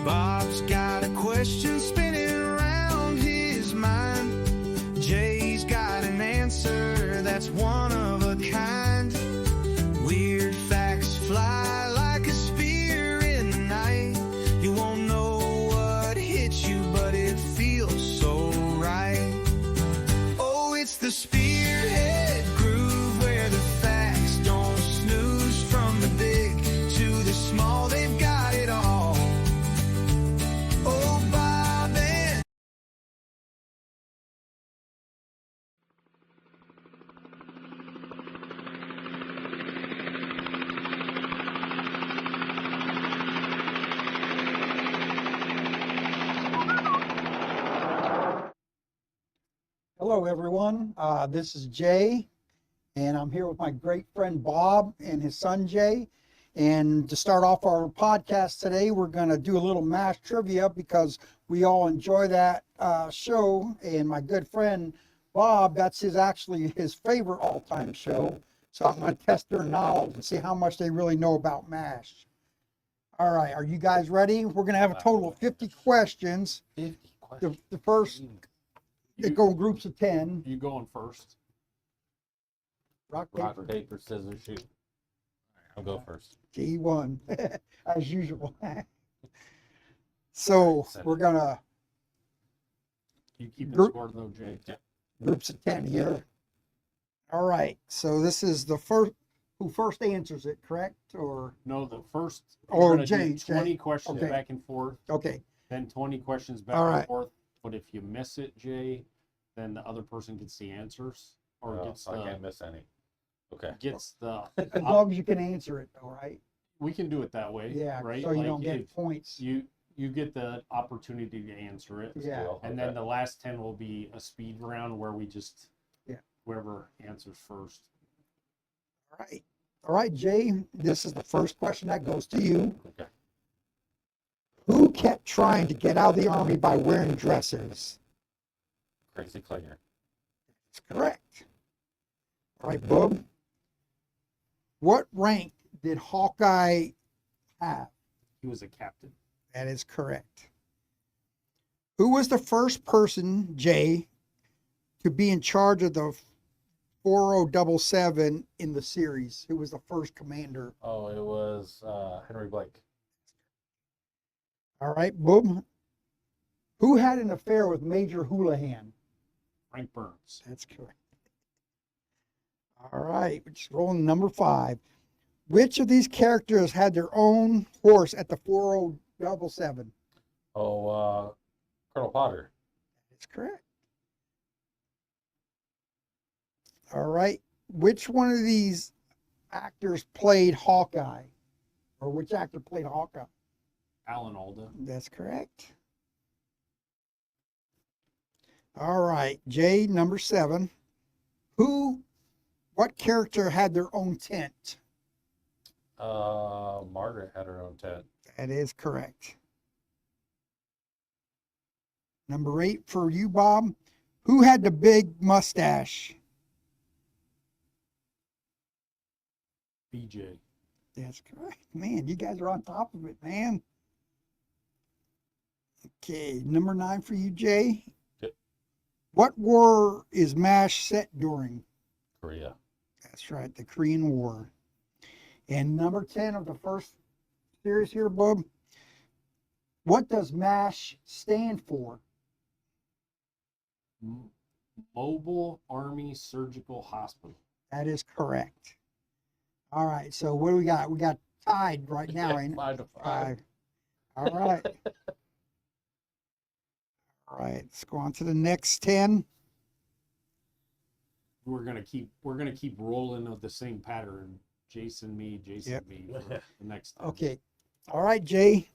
Bob's got a question spinning around his mind. Jay's got an answer that's one of a kind. Weird facts fly like a spear in the night. You won't know what hits you, but it feels so right. Oh, it's the Spearhead Groove, where the facts don't snooze. From the big to the small, they've got it all. Oh, Bob and Hello, everyone. This is Jay, and I'm here with my great friend Bob and his son Jay. And to start off our podcast today, we're going to do a little MASH trivia because we all enjoy that show. And my good friend Bob, that's actually his favorite all-time show. So I'm going to test their knowledge and see how much they really know about MASH. All right, are you guys ready? We're going to have a total of 50 questions. 50 questions. The first, they go in groups of 10. You going first? Rock, Rock, paper, paper, scissors, shoot. I'll go first. G1, as usual. So we're gonna You keep it Group- score though, Jay. groups of 10 here. All right. So this is the first who first answers it, correct? Or No, the first. Oh, we're gonna Jay, do 20 Jay. questions Okay. back and forth, okay, then 20 questions back All and right. forth. But if you miss it, Jay, then the other person gets the answers or Oh, gets so I the can't miss any. Okay. as long as you can answer it. All right. we can do it that way. Yeah. Right. So you Like, don't get if points. you get the opportunity to answer it. Yeah. Deal. And then the last 10 will be a speed round where we just Yeah. whoever answers first. All right. All right, Jay. This is the first question that goes to you. Okay. Who kept trying to get out of the army by wearing dresses? Crazy Klinger. That's correct. All right, Bob. What rank did Hawkeye have? He was a captain. That is correct. Who was the first person, Jay, to be in charge of the 4077 in the series? Who was the first commander? Oh, it was Henry Blake. All right, Bob. Who had an affair with Major Houlihan? Frank Burns. That's correct. All right, we're just rolling number 5. Which of these characters had their own horse at the 4077? Oh, Colonel Potter. That's correct. All right. Which one of these actors played Hawkeye? Or which actor played Hawkeye? Alan Alda. That's correct. All right. Jay, number 7. What character had their own tent? Margaret had her own tent. That is correct. Number 8 for you, Bob. Who had the big mustache? BJ. That's correct. Man, you guys are on top of it, man. Okay, number 9 for you, Jay. Yep. What war is MASH set during? Korea. That's right, the Korean War. And number 10 of the first series here, Bob. What does MASH stand for? Mobile Army Surgical Hospital. That is correct. All right, so what do we got? We got tied right now, ain't it? 5 to 5. 5. All right. All right, let's go on to the next 10. We're gonna keep rolling with the same pattern. Jason, me, Jason, Yep. me. For the next time. Okay. All right, Jay.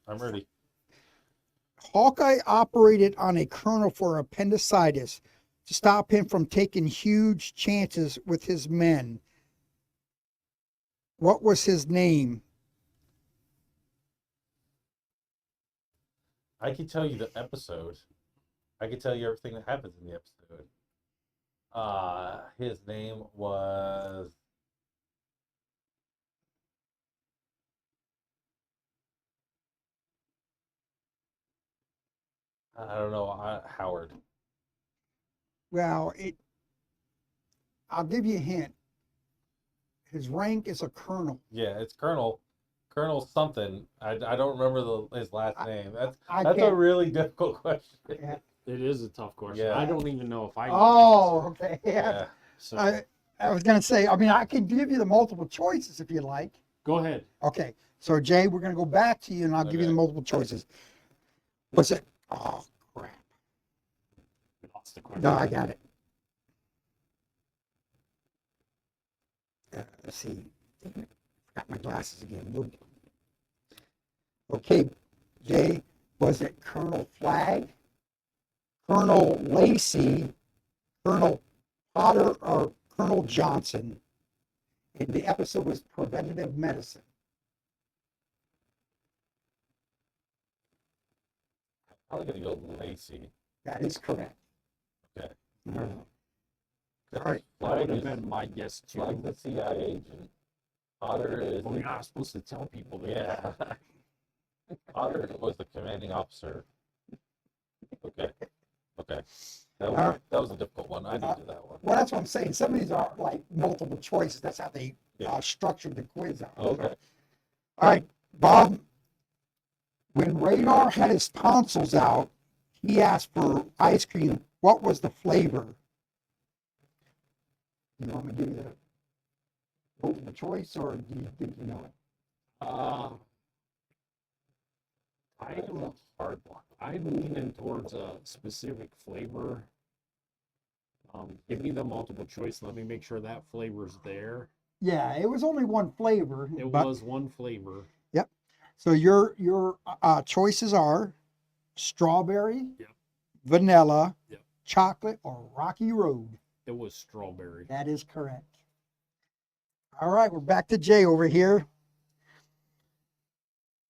I'm ready. Hawkeye operated on a colonel for appendicitis to stop him from taking huge chances with his men. What was his name? I can tell you the episode. I can tell you everything that happens in the episode. His name was I don't know. Howard. Well, I'll give you a hint. His rank is a colonel. Yeah, it's Colonel something. I don't remember his last name. I That's a can't. really difficult question. Yeah. It is a tough question. Yeah. I don't even know if I know Oh, the answer. okay. Yeah. Yeah. So I was gonna say. I mean, I could give you the multiple choices if you like. go ahead. Okay. So Jay, we're gonna go back to you, and I'll give you Okay. the multiple choices. What's it? Oh crap! We lost the question. No, I got it. Let's see. Got my glasses again. Whoop. Okay, Jay, was it Colonel Flagg, Colonel Lacey, Colonel Potter, or Colonel Johnson? And the episode was preventative medicine. Probably gonna go Lacey. That is correct. Okay. All right. All right. That would have been my guess too. Flag's the CIA agent. Potter is Well, you're not supposed to tell people that. yeah. Potter was the commanding officer. Okay. Okay. That All right. was a difficult one. I didn't do that one. Well, that's what I'm saying. Some of these are like multiple choices. That's how they Yeah. structured the quiz out. Okay. All right, Bob. When Radar had his tonsils out, he asked for ice cream. What was the flavor? You want me to give you the multiple choice, or do you think you know it? I am a hard one. I'm leaning towards a specific flavor. Give me the multiple choice. Let me make sure that flavor's there. Yeah, it was only one flavor. It but, was one flavor. Yep. So your choices are strawberry, Yep. vanilla, Yep. chocolate, or Rocky Road. It was strawberry. That is correct. All right, we're back to Jay over here.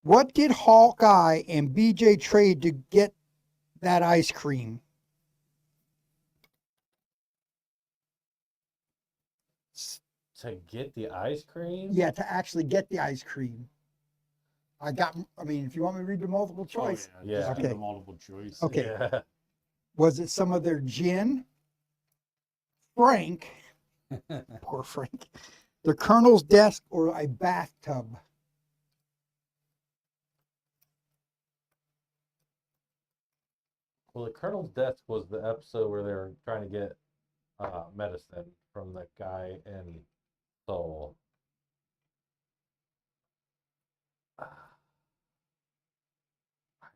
What did Hawkeye and BJ trade to get that ice cream? To get the ice cream? Yeah, to actually get the ice cream. I mean, if you want me to read the multiple choice, Oh, yeah. Yeah. Just give Okay. the multiple choice. Okay. Yeah. was it some of their gin? Frank, poor Frank, the colonel's desk, or a bathtub? Well, the Colonel's desk was the episode where they were trying to get medicine from the guy in Seoul. I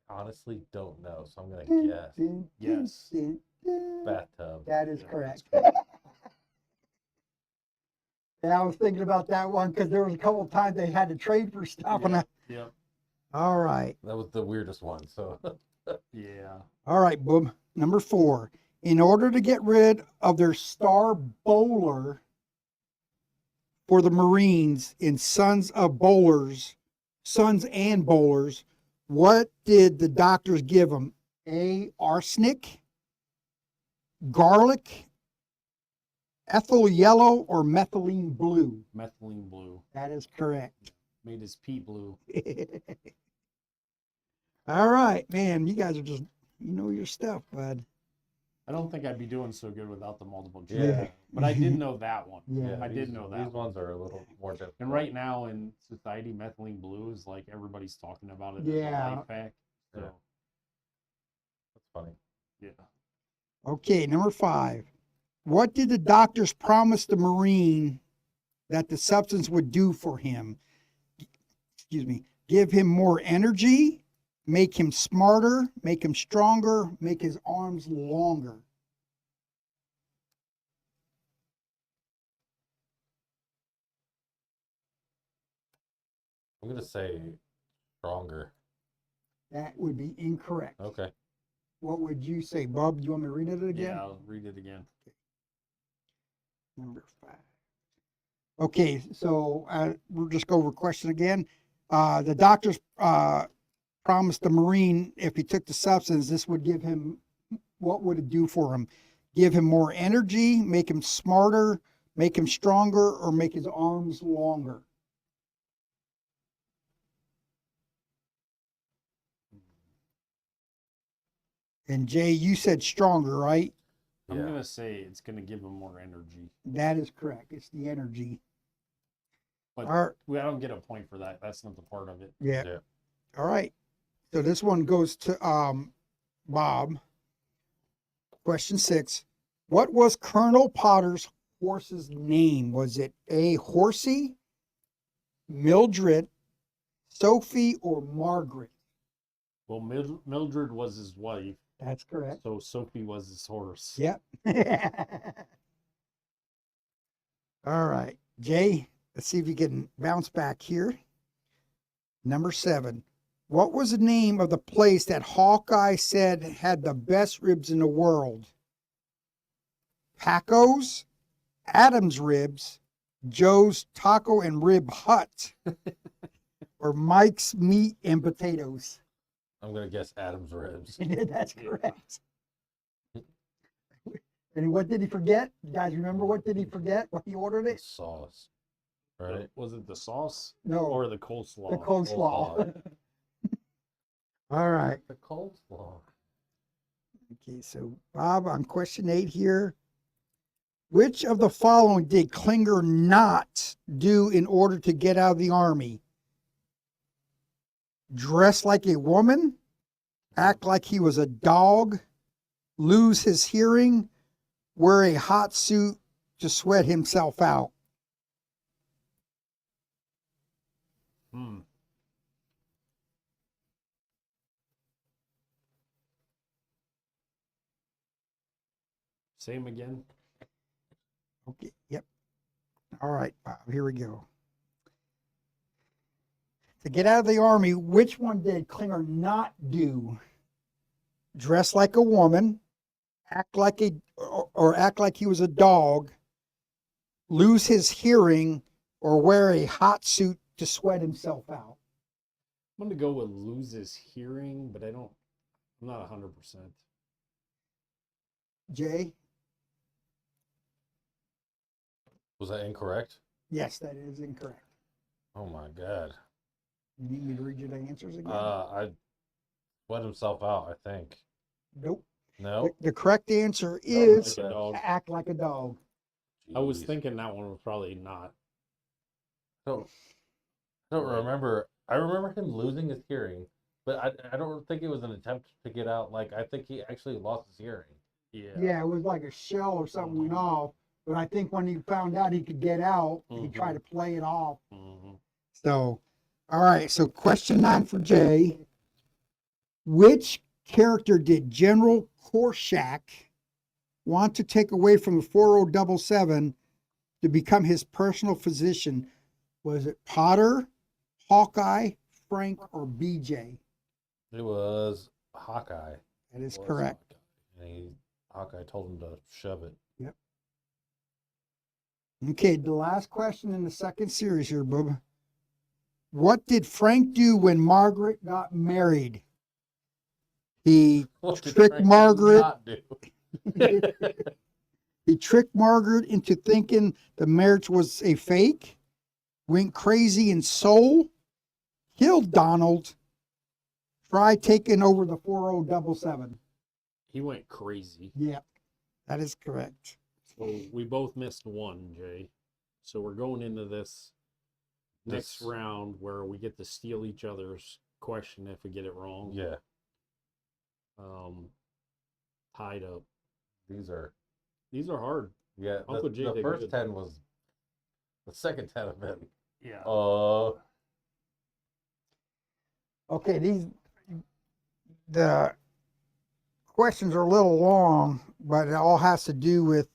honestly don't know, so I'm gonna guess Yes. bathtub. That is Yeah, correct. that's And I was thinking about that one because there was a couple of times they had to trade for stuff. And Yep. all right. That was the weirdest one. So Yeah. All right, Boom. Number 4. In order to get rid of their star bowler for the Marines in Sons and Bowlers, what did the doctors give them? A, arsenic, garlic, ethyl yellow, or methylene blue? Methylene blue. That is correct. Made his pee blue. All right, man. You guys are just, you know your stuff, bud. I don't think I'd be doing so good without the multiple choice. Yeah. But I did know that one. Yeah. I did know that These one. ones are a little more difficult. And right now in society, methylene blue is like everybody's talking about it as Yeah. a life hack. So, Yeah. That's funny. yeah. Okay, number 5. What did the doctors promise the Marine that the substance would do for him? Excuse me. Give him more energy, make him smarter, make him stronger, make his arms longer. I'm gonna say stronger. That would be incorrect. Okay. What would you say, Bob? Do you want me to read it again? Yeah, I'll read it again. Number 5. Okay, so we'll just go over question again. The doctors promised the Marine if he took the substance, this would give him, what would it do for him? Give him more energy, make him smarter, make him stronger, or make his arms longer? And Jay, you said stronger, right? I'm Yeah. gonna say it's gonna give him more energy. That is correct. It's the energy. But All right. I don't get a point for that. That's not the part of it. Yeah. Yeah. All right. So this one goes to Bob. Question 6. What was Colonel Potter's horse's name? Was it A, Horsey, Mildred, Sophie, or Margaret? Well, Mildred was his wife, That's correct. so Sophie was his horse. Yep. All right. Jay, let's see if you can bounce back here. Number 7. What was the name of the place that Hawkeye said had the best ribs in the world? Paco's, Adam's Ribs, Joe's Taco and Rib Hut, or Mike's Meat and Potatoes? I'm gonna guess Adam's Ribs. That's correct. And what did he forget? You guys remember what did he forget? What he ordered The it? sauce, right? Was it the sauce No, or the coleslaw? the coleslaw. All right. The coleslaw. Okay, so Bob, on question 8 here. Which of the following did Klinger not do in order to get out of the army? Dress like a woman, act like he was a dog, lose his hearing, wear a hot suit to sweat himself out. Hmm. Same again. Okay, yep. All right, Bob, here we go. To get out of the army, which one did Klinger not do? Dress like a woman, act like or act like he was a dog, lose his hearing, or wear a hot suit to sweat himself out. I'm gonna go with lose his hearing, but I'm not 100%. Jay? Was that incorrect? Yes, that is incorrect. Oh my god. You need me to read you the answers again? I sweat himself out, I think. Nope. No? The correct answer Like is a dog. act like a dog. I was Jeez. thinking that one was probably not. I don't remember. I remember him losing his hearing, but I don't think it was an attempt to get out. Like, I think he actually lost his hearing. Yeah. Yeah, it was like a shell or something went off. But I think when he found out he could get out, he Mhm. tried to play it off. Mhm. So, all right. So, question 9 for Jay. Which character did General Korshak want to take away from the 4077 to become his personal physician? Was it Potter, Hawkeye, Frank, or BJ? It was Hawkeye. That is It was correct. Hawkeye. And Hawkeye told him to shove it. Okay, the last question in the second series here, Bubba. What did Frank do when Margaret got married? He What did tricked Frank Margaret. not do? He tricked Margaret into thinking the marriage was a fake, went crazy in soul, killed Donald, tried taking over the 4077. He went crazy. Yeah, that is correct. So we both missed one, Jay. So we're going into this next This- round where we get to steal each other's question if we get it wrong. Yeah, Tied up. these are. These are hard. Yeah, Uncle Jay the did first good. 10 was. The second 10 have been. Yeah. Okay, the questions are a little long, but it all has to do with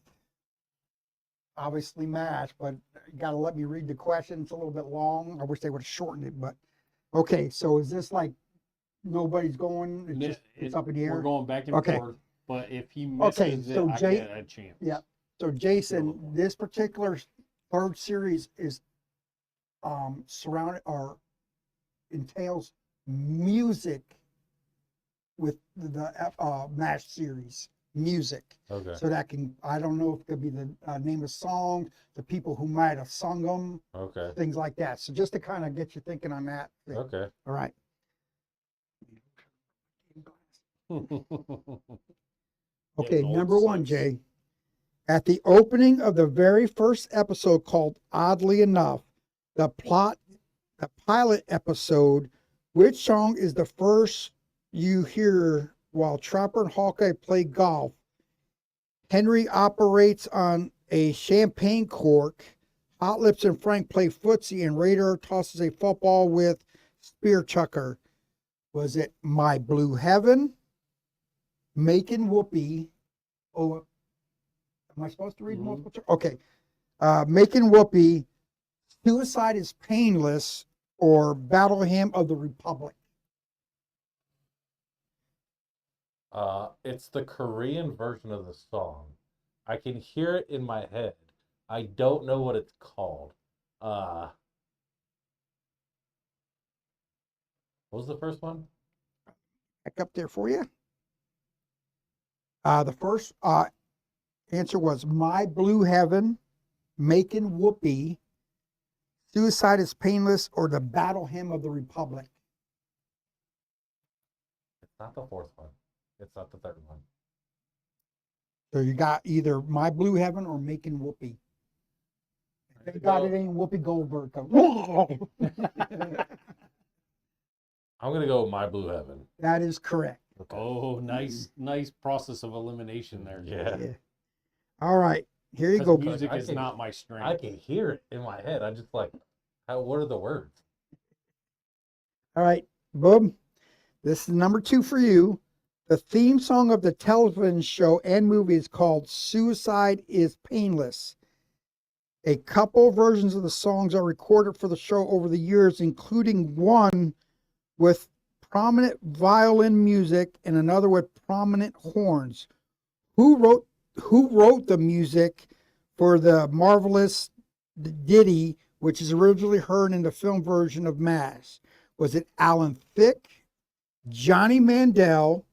obviously MASH, but you got to let me read the question. It's a little bit long. I wish they would have shortened it, but okay. So is this like nobody's going? It's, just, it's up in the We're air. going back and Okay. forth. But if he misses so it, I Jay- get a chance. Yeah. So Jason, Sure. this particular third series is surrounded or entails music with the MASH series music. Okay. So that can, I don't know if it could be the name of songs, the people who might have sung them, Okay. things like that. So just to kind of get you thinking on that. Okay. All right. Okay, Getting old number one, sucks. Jay. At the opening of the very first episode called Oddly Enough, the pilot episode, which song is the first you hear while Trapper and Hawkeye play golf? Henry operates on a champagne cork. Hot Lips and Frank play footsie, and Radar tosses a football with Spear Chucker. Was it My Blue Heaven, Making Whoopee? Oh, am I supposed to read Mhm. multiple choice? Okay. Making Whoopee, Suicide is Painless, or Battle Hymn of the Republic? It's the Korean version of the song. I can hear it in my head. I don't know what it's called. Uh, what was the first one? Back up there for you. The first answer was My Blue Heaven, Making Whoopee, Suicide is Painless, or the Battle Hymn of the Republic. It's not the fourth one. It's not the third one. So you got either My Blue Heaven or Making Whoopee. Thank God it ain't Whoopi Goldberg. I'm gonna go with My Blue Heaven. That is correct. Okay. Oh, nice process of elimination there. Yeah. Yeah. All right. Here you 'Cause go. Music I is can- not my I strength. can hear it in my head. I just like, what are the words? All right, Bob. This is number 2 for you. The theme song of the television show and movie is called Suicide is Painless. A couple versions of the songs are recorded for the show over the years, including one with prominent violin music and another with prominent horns. Who wrote the music for the marvelous ditty, which is originally heard in the film version of MASH? Was it Alan Thicke, Johnny Mandel,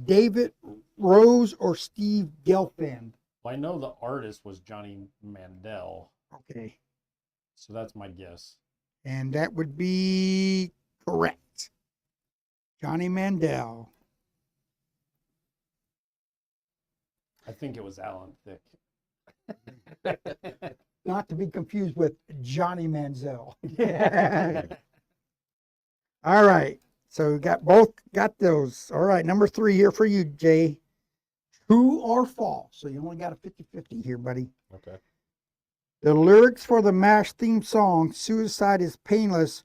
David Rose, or Steve Gelfand? Well, I know the artist was Johnny Mandel, Okay. so that's my guess. And that would be correct. Johnny Mandel. I think it was Alan Thicke. Not to be confused with Johnny Manziel. All right. So we got those. All right. Number 3 here for you, Jay. True or false? So you only got a 50-50 here, buddy. Okay. The lyrics for the MASH theme song, Suicide is Painless,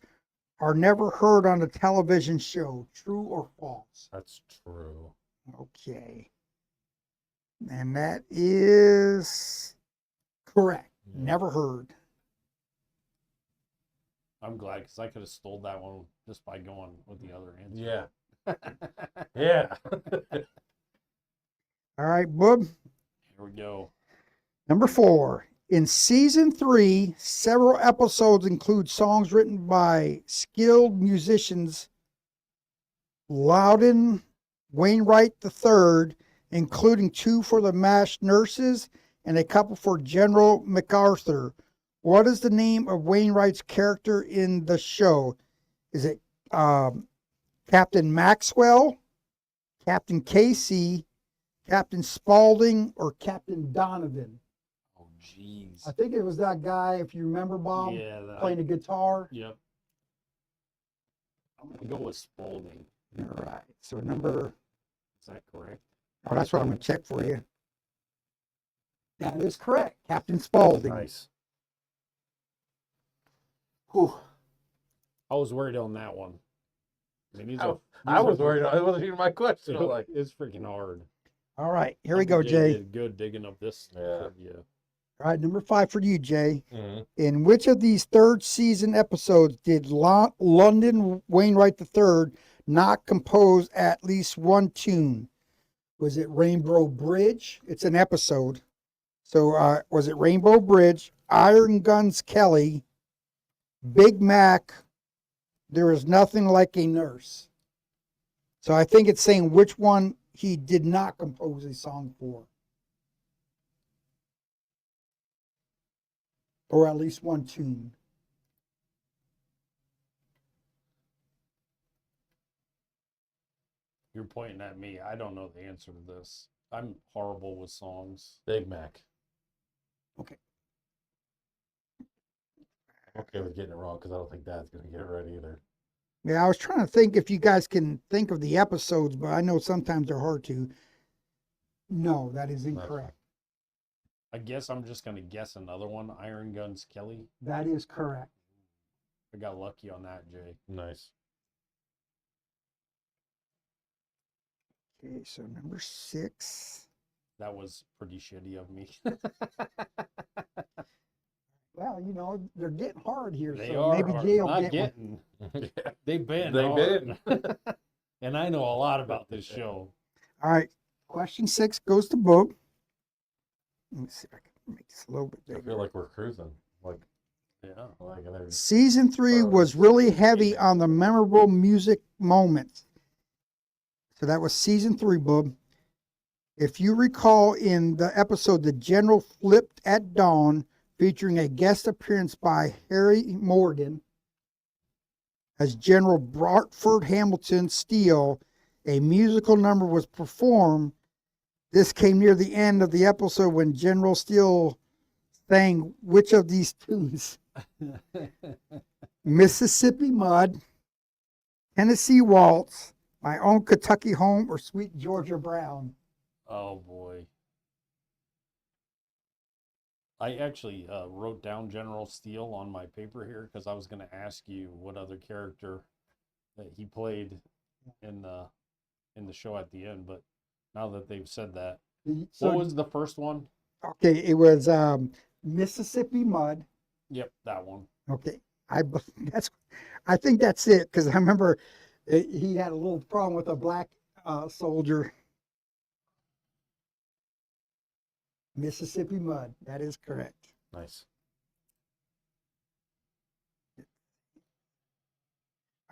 are never heard on the television show. True or false? That's true. Okay. And that is correct. Yeah. Never heard. I'm glad because I could have stole that one just by going with the other answer. Yeah. Yeah. All right, Bub. Here we go. Number 4. In season 3, several episodes include songs written by skilled musicians Loudon Wainwright III, including 2 for the MASH nurses and a couple for General MacArthur. What is the name of Wainwright's character in the show? Is it Captain Maxwell, Captain Casey, Captain Spaulding, or Captain Donovan? Oh, jeez. I think it was that guy, if you remember, Bob, Yeah, playing a guitar. Yep. I'm gonna go with Spaulding. All right. So number, Is that correct? oh, that's what I'm going to check for you. That is correct. Captain Spaulding. Nice. Whew. I was worried on that one. I mean, I was worried. It wasn't even my question. I'm like, it's freaking hard. All right. Here we go, Jay. Did good digging up this. Yeah. Yeah. All right. Number 5 for you, Jay. mhm. In which of these third season episodes did London Wainwright III not compose at least one tune? Was it Rainbow Bridge? It's an episode. So was it Rainbow Bridge, Iron Guns Kelly, Big Mac, There Is Nothing Like a Nurse? So I think it's saying which one he did not compose a song for. Or at least one tune. You're pointing at me. I don't know the answer to this. I'm horrible with songs. Big Mac. Okay. Okay, we're getting it wrong because I don't think Dad's gonna get it right either. Yeah, I was trying to think if you guys can think of the episodes, but I know sometimes they're hard to. No, that is incorrect. I guess I'm just gonna guess another one. Iron Guns Kelly. That is correct. I got lucky on that, Jay. Nice. Okay, so number 6. That was pretty shitty of me. Well, they're getting hard here, They so are maybe hard. Jay will Not get one. getting. They've been. They've hard. been. And I know a lot about this show. All right, question 6 goes to Bob. Let me see if I can make this a little bit I bigger. feel like we're cruising. Like, Yeah. and there's Season 3 was really heavy on the memorable music moments. So that was season 3, Bob. If you recall in the episode, The General Flipped at Dawn, featuring a guest appearance by Harry Morgan as General Bartford Hamilton Steele, a musical number was performed. This came near the end of the episode when General Steele sang which of these tunes? Mississippi Mud, Tennessee Waltz, My Own Kentucky Home, or Sweet Georgia Brown. Oh boy. I actually wrote down General Steele on my paper here because I was going to ask you what other character that he played in the show at the end, but now that they've said that, So, what was the first one? okay, it was Mississippi Mud. Yep, that one. Okay, I think that's it because I remember he had a little problem with a black soldier. Mississippi Mud. That is correct. nice.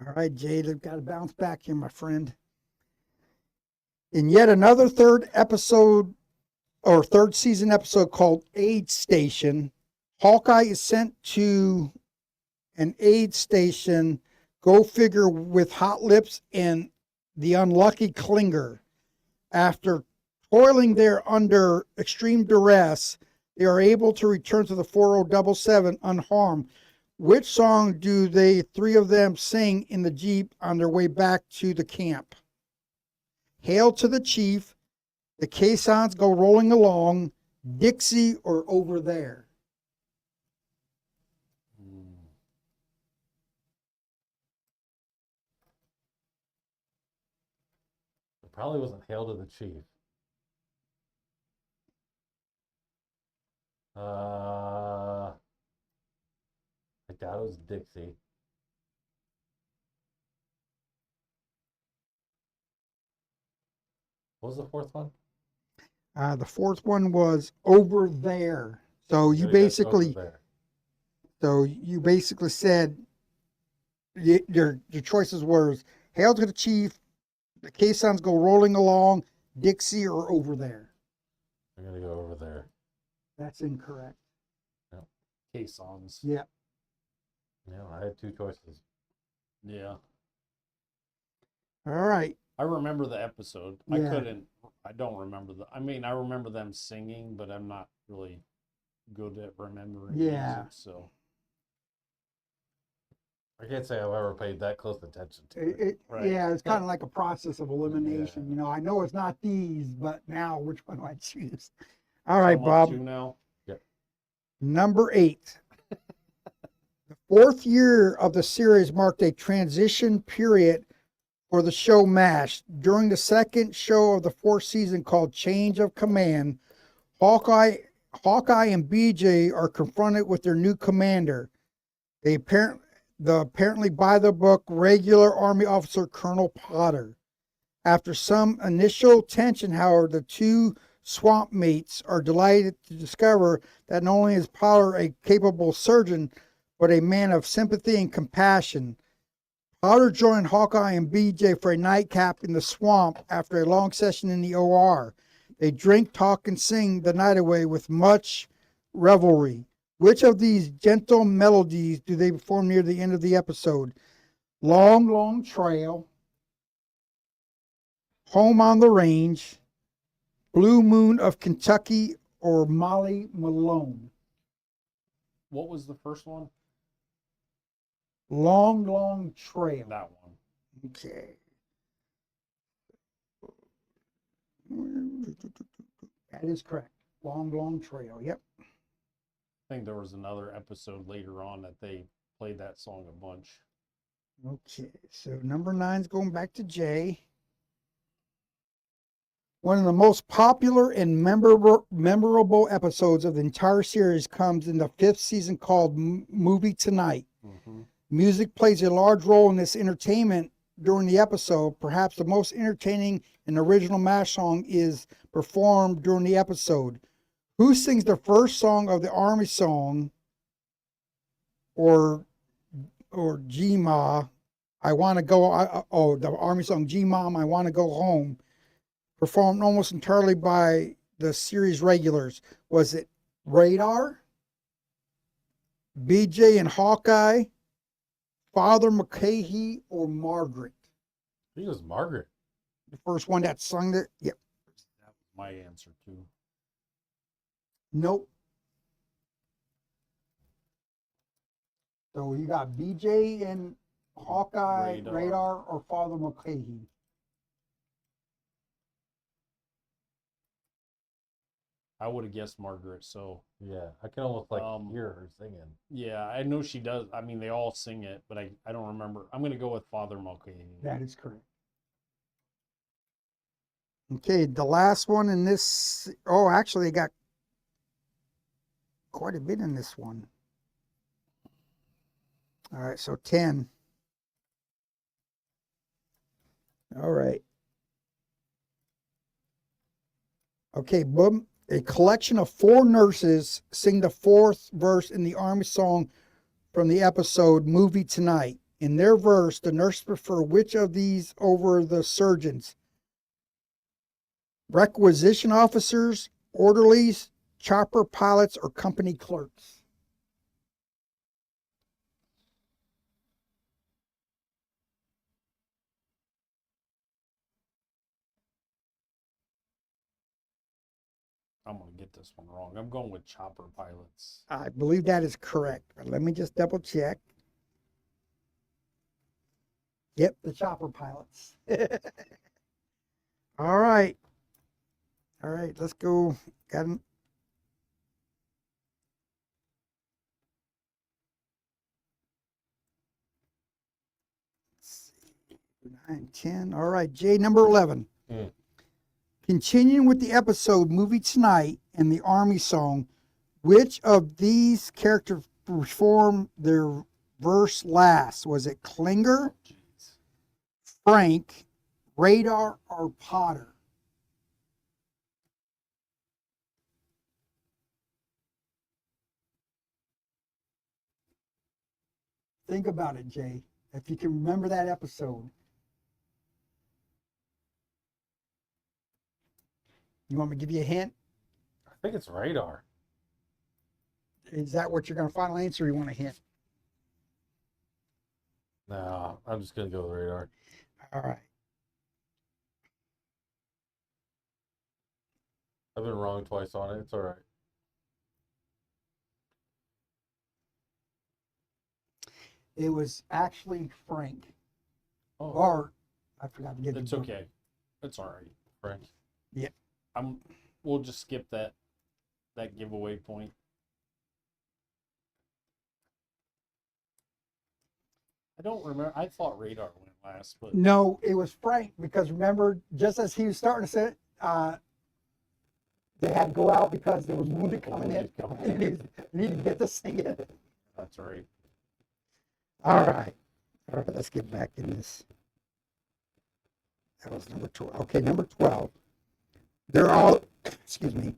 All right, Jade, I've got to bounce back here, my friend. In yet another third season episode called Aid Station, Hawkeye is sent to an aid station, go figure, with Hot Lips and the unlucky Klinger. After toiling there under extreme duress, they are able to return to the 4077 unharmed. Which song do they three of them sing in the Jeep on their way back to the camp? Hail to the Chief, the caissons go rolling along, Dixie, or Over There? It probably wasn't Hail to the Chief. I doubt it was Dixie. What was the fourth one? The fourth one was Over There. So you Gotta guess Over basically, There. said your choices were Hail to the Chief, the caissons go rolling along, Dixie, or Over There. I'm gonna go Over There. That's incorrect. Caissons. Yeah. Yeah, I had two choices. Yeah. All right. I remember the episode. Yeah. I don't remember I remember them singing, but I'm not really good at remembering Yeah. music, so. I can't say I've ever paid that close attention to it. Right. Yeah, it's kind of like a process of elimination. I know it's not these, but now which one do I choose? All right, I'm up Bob. to now. Number 8. The fourth year of the series marked a transition period for the show MASH. During the second show of the fourth season called Change of Command, Hawkeye and BJ are confronted with their new commander, the apparently by the book regular Army officer Colonel Potter. After some initial tension, however, the two swamp mates are delighted to discover that not only is Potter a capable surgeon, but a man of sympathy and compassion. Potter joined Hawkeye and BJ for a nightcap in the swamp after a long session in the OR. They drink, talk, and sing the night away with much revelry. Which of these gentle melodies do they perform near the end of the episode? Long, Long Trail, Home on the Range, Blue Moon of Kentucky, or Molly Malone? What was the first one? Long, Long Trail. That one. Okay. That is correct. Long, Long Trail. Yep. I think there was another episode later on that they played that song a bunch. Okay. So number 9's going back to Jay. One of the most popular and memorable episodes of the entire series comes in the 5th season called Movie Tonight. Mm-hmm. Music plays a large role in this entertainment during the episode. Perhaps the most entertaining and original MASH song is performed during the episode. Who sings the first song of the Army song, or G-Ma, I want to go, the Army song, G-Mom, I want to go home, performed almost entirely by the series regulars? Was it Radar, BJ and Hawkeye, Father McCahey, or Margaret? I think it was Margaret. The first one that sung it? Yep. That was my answer too. Nope. So you got BJ and Hawkeye, Radar, or Father McCahey? I would have guessed Margaret. So Yeah, I can almost hear her singing. yeah, I know she does. I mean, they all sing it, but I don't remember. I'm gonna go with Father Mulcahy. That is correct. Okay, the last one in this. Oh, actually, they got quite a bit in this one. All right, so 10. All right. Okay, boom. A collection of 4 nurses sing the 4th verse in the Army song from the episode Movie Tonight. In their verse, the nurses prefer which of these over the surgeons? Requisition officers, orderlies, chopper pilots, or company clerks? I'm gonna get this one wrong. I'm going with chopper pilots. I believe that is correct, but let me just double check. Yep, the chopper pilots. All right. All right, let's go. Got him. Let's see. 9, 10. All right, Jay, number 11. Continuing with the episode Movie Tonight and the Army song, which of these characters performed their verse last? Was it Klinger, Frank, Radar, or Potter? Think about it, Jay, if you can remember that episode. You want me to give you a hint? I think it's Radar. Is that what you're going to final answer, or you want a hint? No, I'm just going to go with Radar. All right. I've been wrong twice on it. It's all right. It was actually Frank. Oh, Or, I forgot to get It's the okay. It's all right. Frank. We'll just skip that giveaway point. I don't remember. I thought Radar went last, but No, it was Frank, because remember, just as he was starting to say it, they had to go out because there was wounded coming in. He needed to get to sing it. that's all right. All right. All right, let's get back in this. That was number 12. Okay, number 12. There are, excuse me,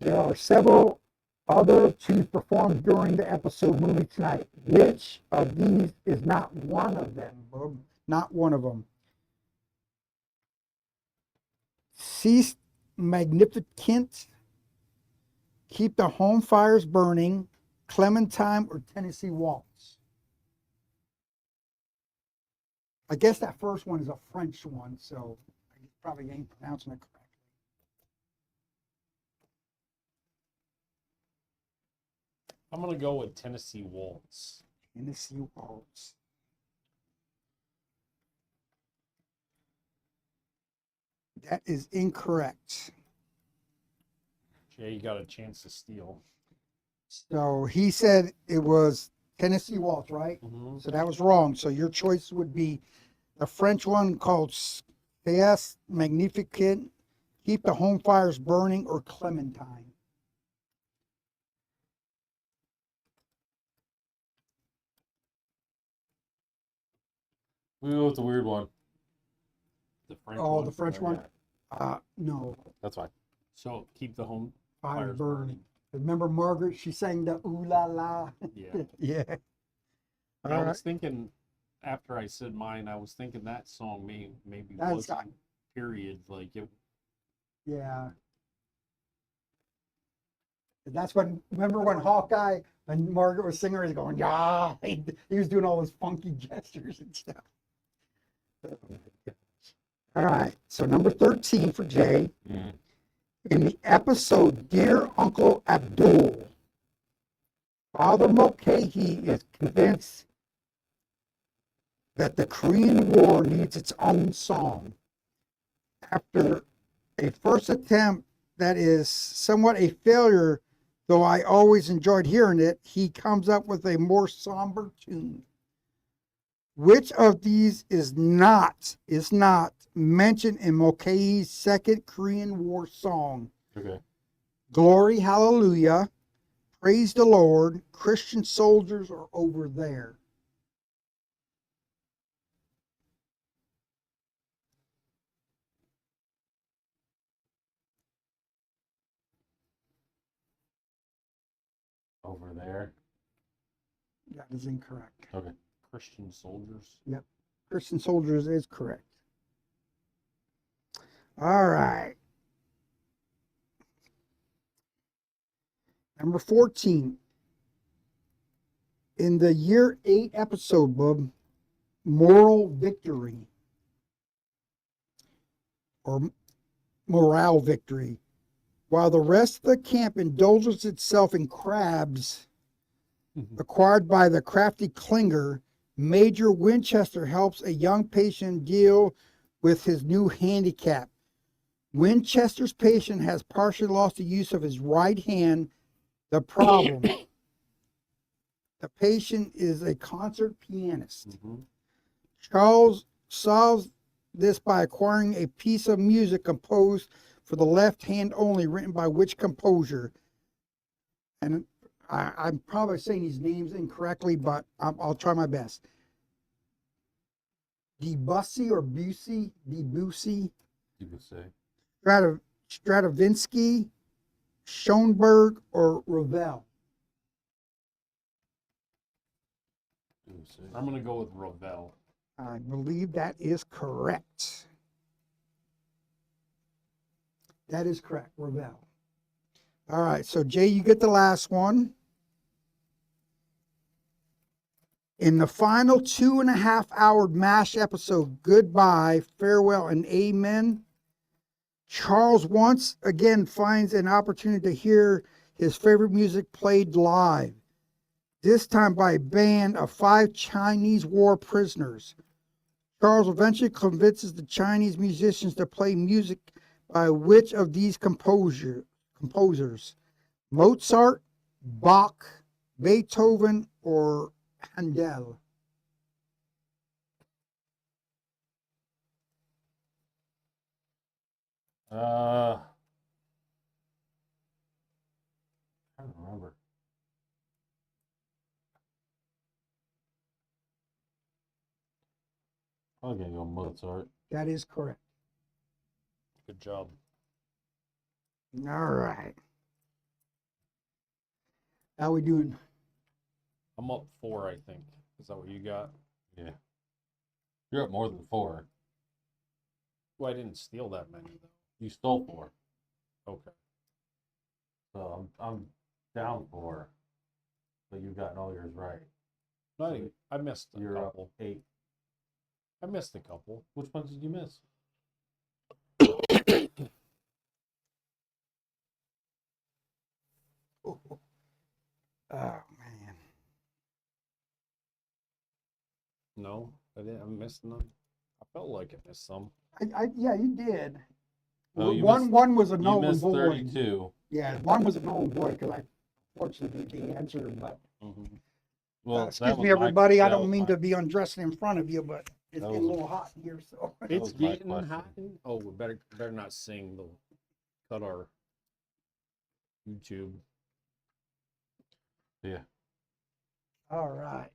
there are several other tunes performed during the episode Movie Tonight. Which of these is not one of them? Not one of them. Cease Magnificent, Keep the Home Fires Burning, Clementine, or Tennessee Waltz? I guess that first one is a French one, so I probably ain't pronouncing it correctly. I'm gonna go with Tennessee Waltz. Tennessee Waltz. That is incorrect. Jay, you got a chance to steal. So he said it was Tennessee Waltz, right? Mm-hmm. So that was wrong. So your choice would be the French one called Théâtre Magnifique, Keep the Home Fires Burning, or Clementine. We go with the weird one. The French Oh, one. the French one? Yeah, No, that's fine. So keep the home Fires fires Burning. burning. Remember Margaret? She sang the ooh la la. Yeah. Yeah. I All right. was thinking after I said mine, I was thinking that song maybe That's was got- period like it. Yeah. That's when, remember when Hawkeye and Margaret was singing, he's going, yeah. He was doing all those funky gestures and stuff. All right. So number 13 for Jay. Mhm. In the episode Dear Uncle Abdul, Father Mulcahy is convinced that the Korean War needs its own song. After a first attempt that is somewhat a failure, though I always enjoyed hearing it, he comes up with a more somber tune. Which of these is not mentioned in Mulcahy's second Korean War song? Okay. Glory, Hallelujah, Praise the Lord, Christian Soldiers, or Over There? Over there. That is incorrect. Okay. Christian soldiers. Christian Soldiers is correct. All right. Number 14. In the year 8 episode, Bub, Moral Victory, or Morale Victory, while the rest of the camp indulges itself in crabs acquired by the crafty Klinger, Major Winchester helps a young patient deal with his new handicap. Winchester's patient has partially lost the use of his right hand. The problem, the patient is a concert pianist. Mm-hmm. Charles solves this by acquiring a piece of music composed for the left hand only, written by which composer? And I'm probably saying these names incorrectly, but I'll try my best. Debussy or Debussy, You could say. Stravinsky, Schoenberg, or Ravel? You could say. I'm gonna go with Ravel. I believe that is correct. That is correct, Ravel. All right, so Jay, you get the last one. In the final 2.5-hour MASH episode, Goodbye, Farewell, and Amen, Charles once again finds an opportunity to hear his favorite music played live, this time by a band of 5 Chinese war prisoners. Charles eventually convinces the Chinese musicians to play music by which of these composers? Mozart, Bach, Beethoven, or Handel? I don't remember. I'm gonna go Mozart. That is correct. Good job. All right. How we doing? I'm up 4, I think. Is that what you got? Yeah. You're up more than 4. Well, I didn't steal that many though. You stole 4. Okay. So I'm down 4. But you've gotten all yours right. No, I missed a You're up couple. 8. I missed a couple. Which ones did you miss? Oh man. No, I didn't. I missed none. I felt like I missed some. Yeah, you did. Oh, you one missed- one was a You Nolan missed Boyd. 32. Yeah, one was a Nolan Boyd because I fortunately did the answer. But Mm-hmm. Well, excuse that me, was my- everybody. I that don't was mean my- to be undressing in front of you, but it's That getting a was- little hot in here. So That It's was my getting question. hot. Oh, we better not sing. They'll cut our YouTube. Yeah. all right.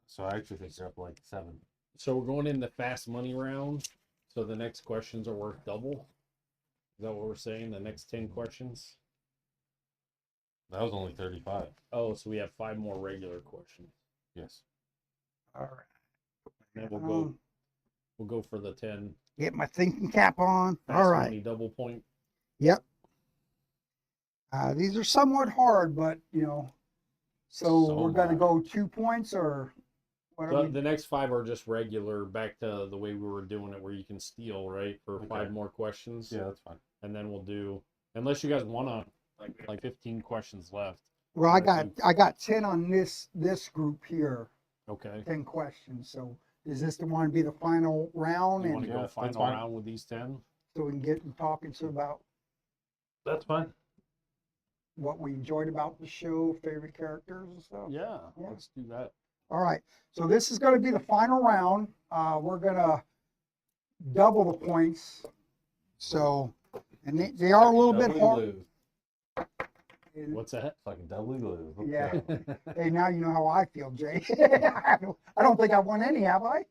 So I actually think you're up like 7. So we're going in the fast money round. So the next questions are worth double. Is that what we're saying? The next 10 questions? That was only 35. Oh, so we have 5 more regular questions. Yes. All right. And then we'll go for the 10 Get my thinking cap on. fast All right. money double point. Yep. These are somewhat hard, but so So we're gonna hard. go 2 points or what are But we? the next 5 are just regular, back to the way we were doing it, where you can steal, right, for Okay. 5 more questions. Yeah, that's fine. And then we'll do, unless you guys wanna, like 15 questions left. Well, I got think- I got 10 on this group here. Okay. 10 questions. So is this the one to be the final round, You want and to go that's final fine. round with these 10? so we can get and talking to about That's fine. what we enjoyed about the show, favorite characters and stuff? Yeah, Yeah. let's do that. All right. So this is going to be the final round. We're going to double the points. So, and they are a little bit Doubly hard. lose. And- What's that? Fucking doubly lose. Let's Yeah. go. Hey, now you know how I feel, Jay. I don't think I won any, have I?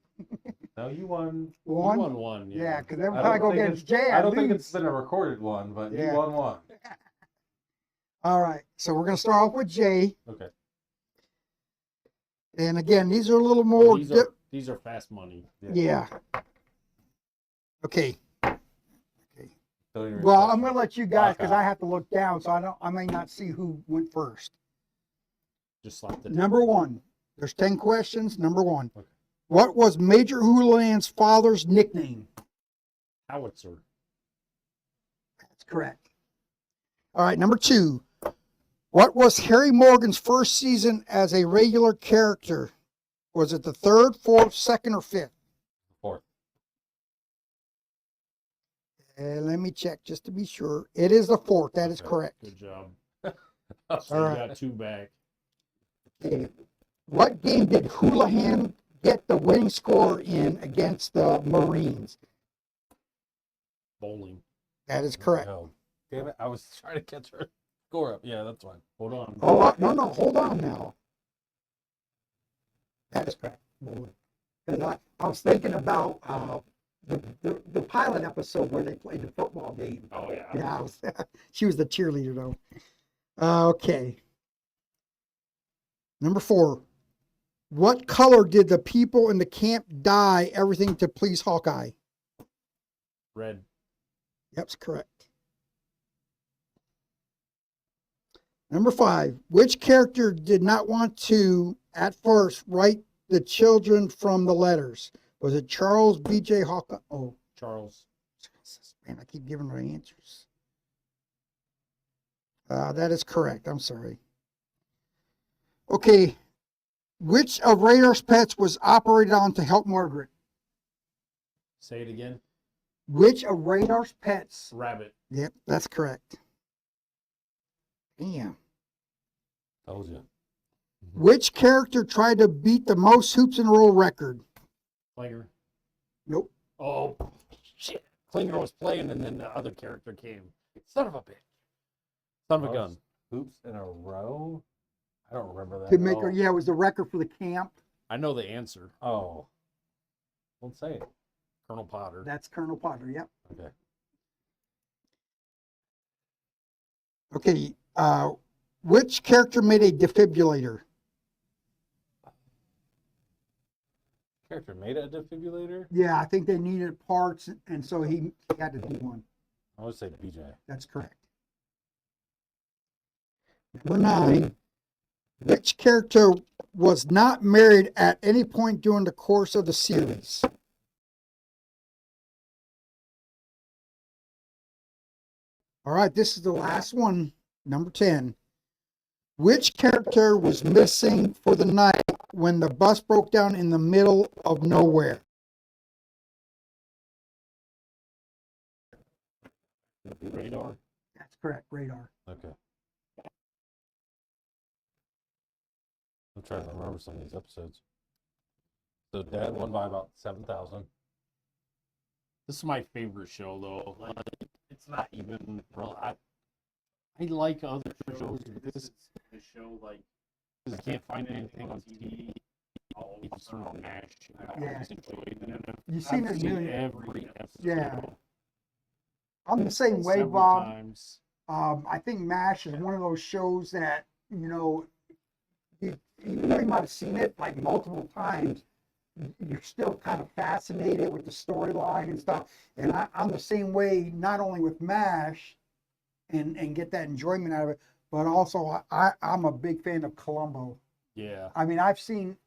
No, you won. You One? won one. Yeah, because every I time I don't go think against it's- Jay, I don't think lose. it's been a recorded one, but Yeah. you won one. All right. So we're going to start off with Jay. Okay. And again, these are a little Oh, more. these are fast money. Yeah. Okay. Don't even Well, refresh I'm me. going to let you guys because Okay. I have to look down, so I may not see who went first. Just like the Number one. There's 10 questions. Number one. Okay. What was Major Houlihan's father's nickname? howitzer. That's correct. All right. Number two. What was Harry Morgan's first season as a regular character? Was it the third, fourth, second, or fifth? 4th. Let me check just to be sure. It is the fourth. That is Okay. correct. Good job. All So All you right. got 2 back. Okay. What game did Houlihan get the winning score in against the Marines? Bowling. That is correct. Oh, damn it. I was trying to catch her score up. Yeah, that's fine. Hold on. Oh, no, hold on now. That is correct. Because I was thinking about the pilot episode where they played the football game. Oh yeah. Yeah, she was the cheerleader though. Okay. Number 4. What color did the people in the camp dye everything to please Hawkeye? Red. That's correct. Number 5. Which character did not want to, at first, write the children from the letters? Was it Charles, B.J. Hawkeye? Oh, Charles. man, I keep giving her answers. That is correct. I'm sorry. Okay. Which of Radar's pets was operated on to help Margaret? Say it again. Which of Radar's pets? Rabbit. Yep, that's correct. Damn. Told you. Which character tried to beat the most hoops in a row record? Klinger. Nope. Oh shit. Klinger was playing and then the other character came. Son of a bitch. Son of a gun. Hoops in a row? I don't remember that. To at make all. her, yeah, it was the record for the camp. I know the answer. Oh. Don't say it. Colonel Potter. That's Colonel Potter. Yep. Okay. Okay. Which character made a defibrillator? Character made a defibrillator? Yeah, I think they needed parts, and so he had to do one. I would say BJ. That's correct. Number 9. Which character was not married at any point during the course of the series? All right, this is the last one, number 10. Which character was missing for the night when the bus broke down in the middle of nowhere? Radar. That's correct, Radar. Okay. I'm trying to remember some of these episodes. So Dad won by about 7,000. This is my favorite show, though. Like, it's not even real. I like other shows, but this is a show like because I can't find anything on TV. I'll always turn on MASH. I Yeah. always enjoy it. And You've seen I've it seen million. every episode. Yeah. I'm the same way, several Bob. times. I think MASH is one of those shows that, you might have seen it like multiple times. You're still kind of fascinated with the storyline and stuff. And I'm the same way, not only with MASH and get that enjoyment out of it, but also I'm a big fan of Columbo. Yeah. I mean, I've seen,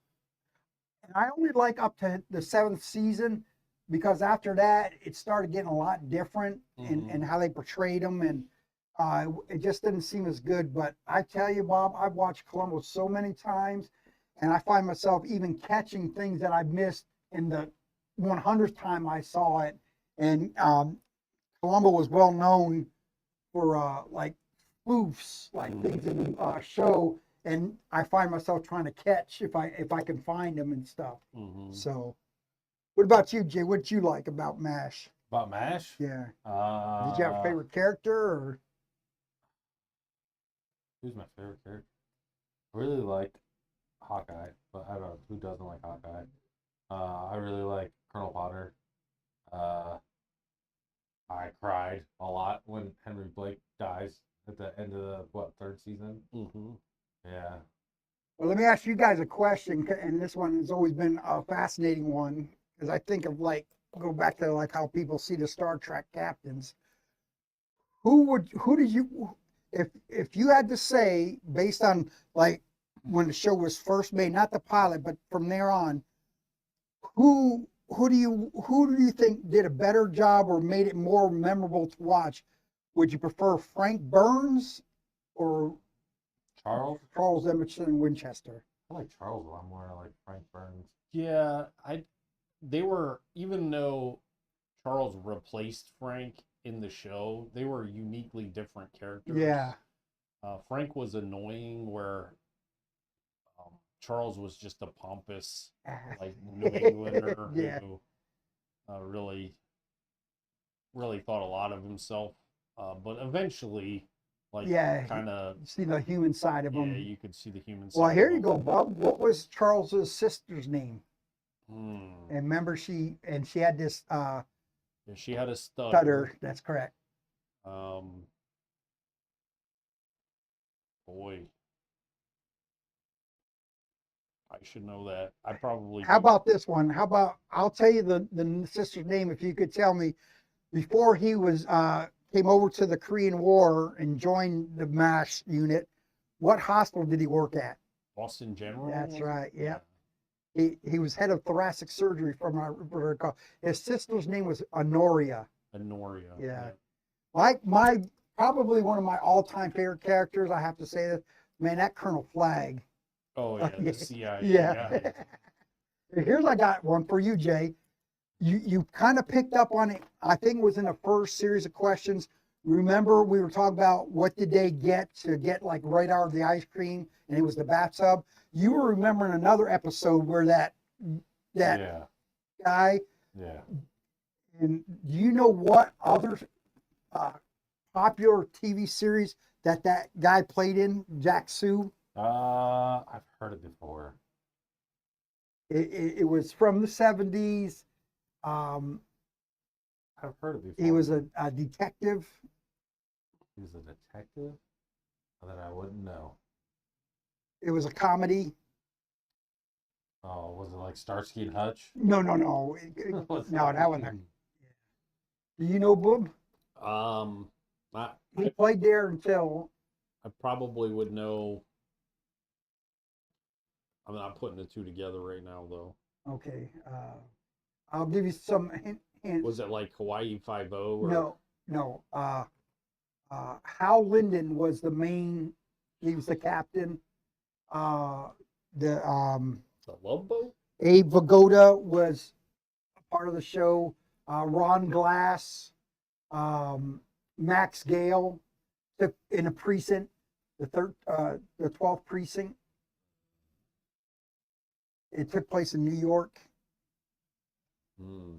and I only like up to the 7th season because after that, it started getting a lot different in how they portrayed them. And it just didn't seem as good. But I tell you, Bob, I've watched Columbo so many times, and I find myself even catching things that I missed in the 100th time I saw it. And Columbo was well known for like spoofs, like things in the show, and I find myself trying to catch if I can find them and stuff. Mm-hmm. So, what about you, Jay? What you like about MASH? About MASH? Yeah. Uh, Did you have a favorite character or? Who's my favorite character? I really like Hawkeye, but I don't know who doesn't like Hawkeye. I really like Colonel Potter. I cried a lot when Henry Blake dies at the end of the 3rd season. Mm-hmm. Yeah. Well, let me ask you guys a question, and this one has always been a fascinating one, because I think of go back to like how people see the Star Trek captains. Who did you, if you had to say, based on like when the show was first made, not the pilot, but from there on, who do you think did a better job or made it more memorable to watch? Would you prefer Frank Burns or Charles Emerson Winchester? I like Charles a lot more. I like Frank Burns. Yeah, they were, even though Charles replaced Frank in the show, they were uniquely different characters. Yeah. Frank was annoying, where Charles was just a pompous, like, New Englander Yeah. who really thought a lot of himself. But eventually, like, Yeah. kind of, See the human side of yeah, him. you could see the human side. Well, here of you him. go, Bob. What was Charles's sister's name? Hmm. And remember, she had this Yeah, she had a stutter. stutter. That's correct. Boy, I should know that. I probably How do. about this one? How about I'll tell you the sister's name if you could tell me before he was came over to the Korean War and joined the MASH unit. What hospital did he work at? Boston General? That's was it? right. Yeah. He was head of thoracic surgery from his sister's name was Honoria. Honoria. Yeah. My probably one of my all-time favorite characters. I have to say this, man. That Colonel Flagg. Oh yeah, the CIA Yeah. guy. Here's I got one for you, Jay. You kind of picked up on it. I think it was in the first series of questions. Remember we were talking about what did they get to get like right out of the ice cream, and it was the bathtub. You were remembering another episode where that Yeah. guy. Yeah. And do you know what other popular TV series that guy played in? Jack Sue. I've heard it before. It was from the 70s. I've heard it before. He was a detective. He was a detective? That I wouldn't know. It was a comedy. Oh, was it like Starsky and Hutch? No. What's No, that one. Do you know Boob? I He played there until. probably would know. I'm not putting the two together right now, though. Okay. I'll give you some hint. Was it like Hawaii Five-0? Or... No. Hal Linden was the main. He was the captain. The The Love Boat? Abe Vigoda was a part of the show. Ron Glass, Max Gale took in a precinct, the 12th precinct. It took place in New York. Hmm.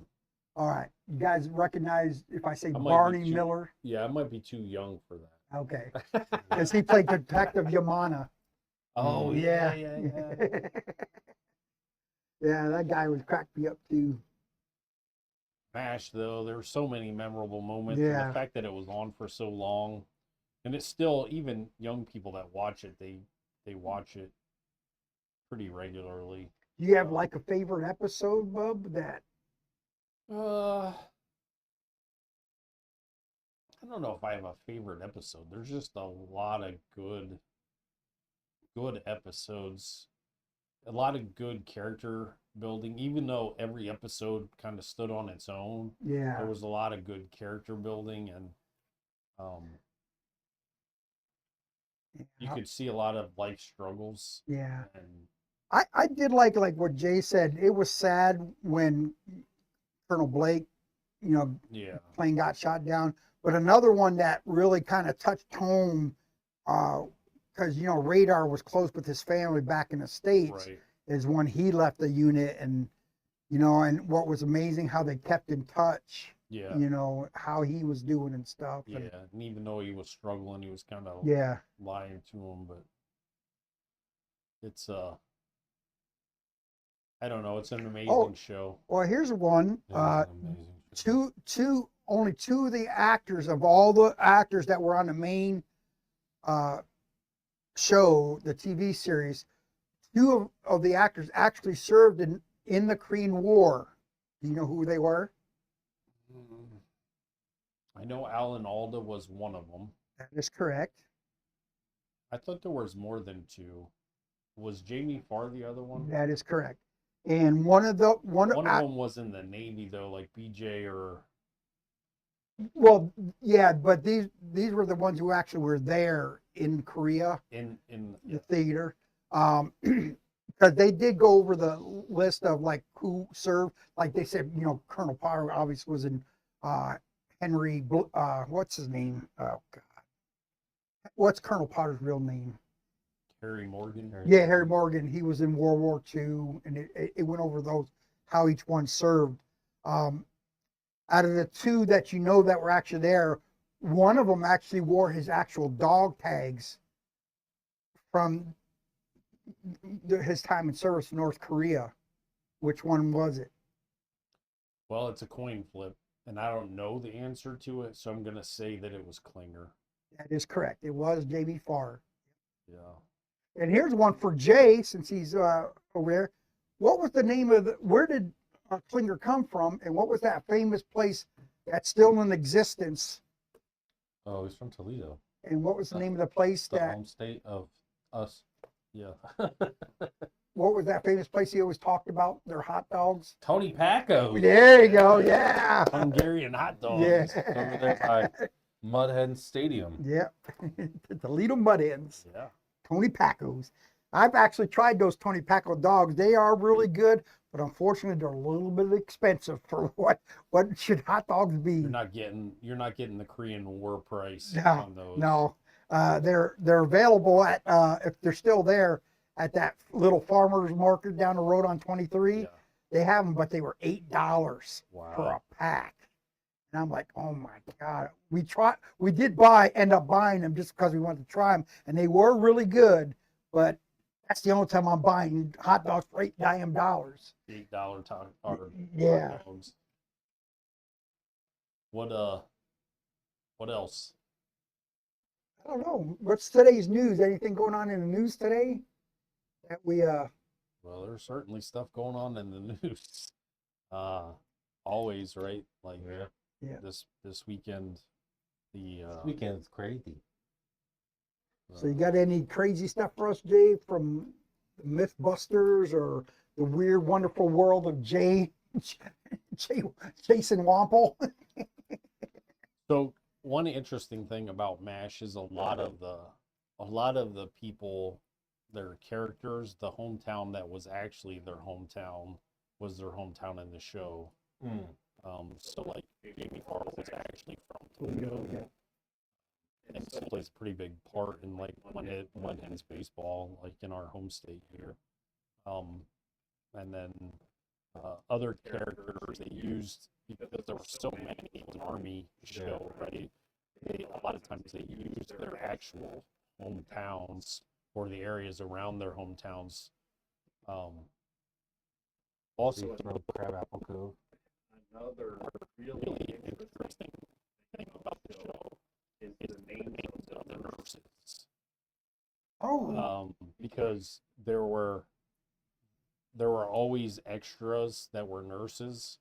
All right, you guys recognize if I say I might be Barney too- Miller? Yeah, I might be too young for that. Okay, because he played Detective Yamana. Oh, Yeah. yeah, yeah, yeah. Yeah, that guy would crack me up too. MASH, though, there were so many memorable moments. And Yeah. the fact that it was on for so long, and it's still, even young people that watch it, they watch it pretty regularly. Do you have like a favorite episode, Bub? That I don't know if I have a favorite episode. There's just a lot of good episodes, a lot of good character building. Even though every episode kind of stood on its own, yeah, there was a lot of good character building, and you could see a lot of life struggles. yeah. And I did like what Jay said. It was sad when Colonel Blake, yeah, plane got shot down. But another one that really kind of touched home, because Radar was close with his family back in the States, right. is when he left the unit, and and what was amazing how they kept in touch. Yeah. How he was doing and stuff. Yeah, and even though he was struggling, he was kind of Yeah. lying to him, but it's I don't know, it's an amazing show. Well, here's one. It is an amazing show. Only two of the actors of all the actors that were on the main show, the TV series, two of the actors actually served in the Korean War. Do you know who they were? I know Alan Alda was one of them. That is correct. I thought there was more than two. Was Jamie Farr the other one? That is correct. And one of One of them was in the Navy though, like BJ or. Well, yeah, but these were the ones who actually were there in Korea. In The theater, because they did go over the list of like who served. Like they said, Colonel Potter obviously was in Henry. What's his name? Oh God, what's Colonel Potter's real name? Harry Morgan. Yeah, Harry Morgan. He was in World War II, and it went over those how each one served. Out of the two that that were actually there, one of them actually wore his actual dog tags from his time in service in North Korea. Which one was it? Well, it's a coin flip, and I don't know the answer to it, so I'm gonna say that it was Klinger. That is correct. It was Jamie Farr. Yeah. And here's one for Jay, since he's over there. What was the name of where did Klinger come from, and what was that famous place that's still in existence? Oh, he's from Toledo, And what was the name of the place the that? home state of us. Yeah. What was that famous place he always talked about? Their hot dogs. Tony Paco. There you go. Yeah. Hungarian hot dogs. Yeah. Over there by Mudhead Stadium. Yeah. The Toledo Mud Ends. Yeah. Tony Pacos. I've actually tried those Tony Paco dogs. They are really good, but unfortunately they're a little bit expensive for what should hot dogs be. You're not getting the Korean War price No, on those. No. They're available at if they're still there at that little farmer's market down the road on 23. Yeah. They have them, but they were $8 for Wow. a pack. And I'm like, oh my God. We did end up buying them just because we wanted to try them, and they were really good, but that's the only time I'm buying hot dogs for $8 damn dollars. $8 hot Yeah. dogs. What else? I don't know. What's today's news? Anything going on in the news today that we Well, there's certainly stuff going on in the news. Always, right? Like Yeah. this weekend, the This weekend's crazy. So you got any crazy stuff for us, Jay, from the Mythbusters or the weird, wonderful world of Jason Wample? So one interesting thing about MASH is a lot of the people, their characters, the hometown that was actually their hometown was their hometown in the show. Mm. So like Jamie Farr was actually from Toledo, and so plays a pretty big part in like one hens baseball, like in our home state here. And then other characters they used, because there were so many, it was an army show, right? A lot of times they used their actual hometowns or the areas around their hometowns. Also, Crabapple Cove. another really interesting thing about the show is the names of the nurses. Oh, Because there were always extras that were nurses,